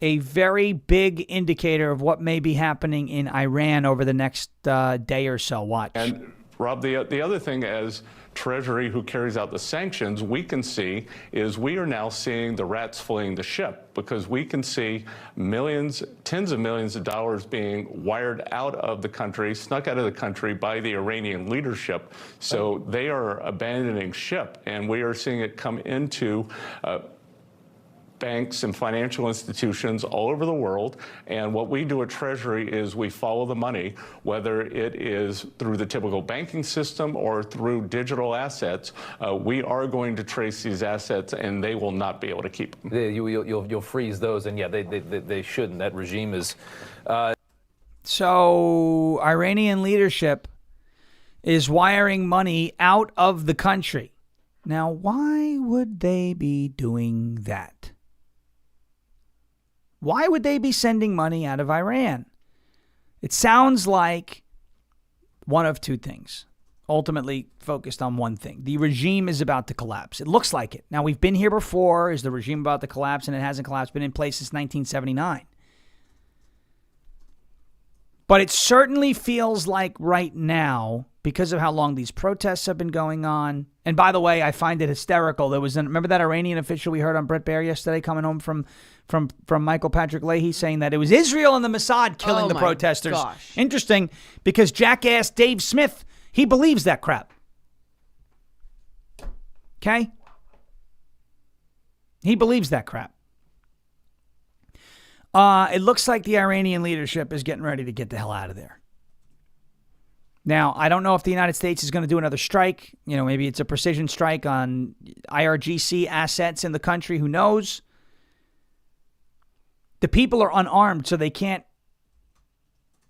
very big indicator of what may be happening in Iran over the next day or so. Watch. And Rob, the other thing as Treasury, who carries out the sanctions, we can see is we are now seeing the rats fleeing the ship, because we can see millions, tens of millions of dollars being wired out of the country, snuck out of the country by the Iranian leadership. So they are abandoning ship, and we are seeing it come into banks and financial institutions all over the world. And what we do at Treasury is we follow the money, whether it is through the typical banking system or through digital assets. We are going to trace these assets, and they will not be able to keep them. You'll freeze those, and yeah, they shouldn't. That regime is... So Iranian leadership is wiring money out of the country. Now, why would they be doing that? Why would they be sending money out of Iran? It sounds like one of two things, ultimately focused on one thing. The regime is about to collapse. It looks like it. Now, we've been here before. Is the regime about to collapse? And it hasn't collapsed. Been in place since 1979. But it certainly feels like right now, because of how long these protests have been going on. And by the way, I find it hysterical. Remember that Iranian official we heard on Brett Baer yesterday coming home from Michael Patrick Leahy saying that it was Israel and the Mossad killing the protesters. Gosh. Interesting, because jackass Dave Smith, he believes that crap. Okay? He believes that crap. It looks like the Iranian leadership is getting ready to get the hell out of there. Now, I don't know if the United States is going to do another strike. You know, maybe it's a precision strike on IRGC assets in the country. Who knows? The people are unarmed, so they can't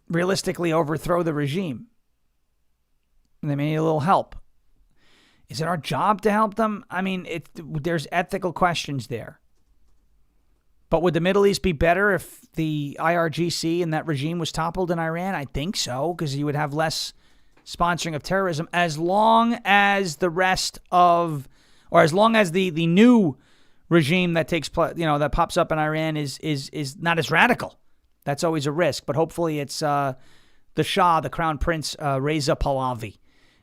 realistically overthrow the regime. And they may need a little help. Is it our job to help them? I mean, there's ethical questions there. But would the Middle East be better if the IRGC and that regime was toppled in Iran? I think so, because you would have less sponsoring of terrorism, as long as the new regime that takes place, that pops up in Iran is not as radical. That's always a risk. But hopefully it's the Shah, the Crown Prince, Reza Pahlavi,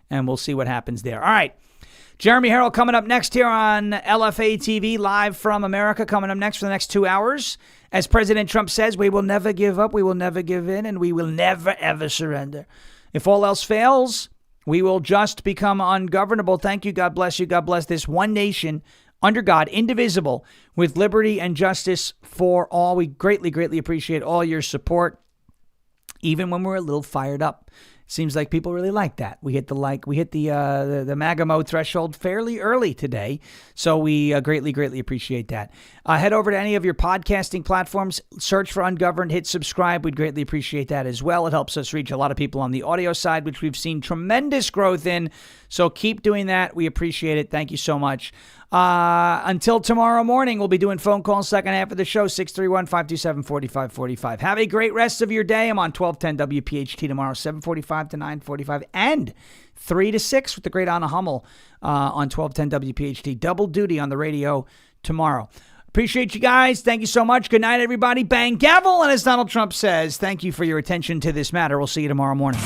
and we'll see what happens there. All right. Jeremy Harrell coming up next here on LFA TV, live from America, coming up next for the next 2 hours. As President Trump says, we will never give up, we will never give in, and we will never, ever surrender. If all else fails, we will just become ungovernable. Thank you. God bless you. God bless this one nation under God, indivisible, with liberty and justice for all. We greatly, greatly appreciate all your support, even when we're a little fired up. Seems like people really like that. We hit the MAGA mode threshold fairly early today, so we greatly, greatly appreciate that. Head over to any of your podcasting platforms, search for Ungoverned, hit subscribe. We'd greatly appreciate that as well. It helps us reach a lot of people on the audio side, which we've seen tremendous growth in. So keep doing that. We appreciate it. Thank you so much. Until tomorrow morning, we'll be doing phone calls second half of the show, 631-527-4545. Have a great rest of your day. I'm on 1210 WPHT tomorrow, 7:45 to 9:45, and 3 to 6 with the great Anna Hummel on 1210 WPHT. Double duty on the radio tomorrow. Appreciate you guys. Thank you so much. Good night, everybody. Bang gavel. And as Donald Trump says, thank you for your attention to this matter. We'll see you tomorrow morning.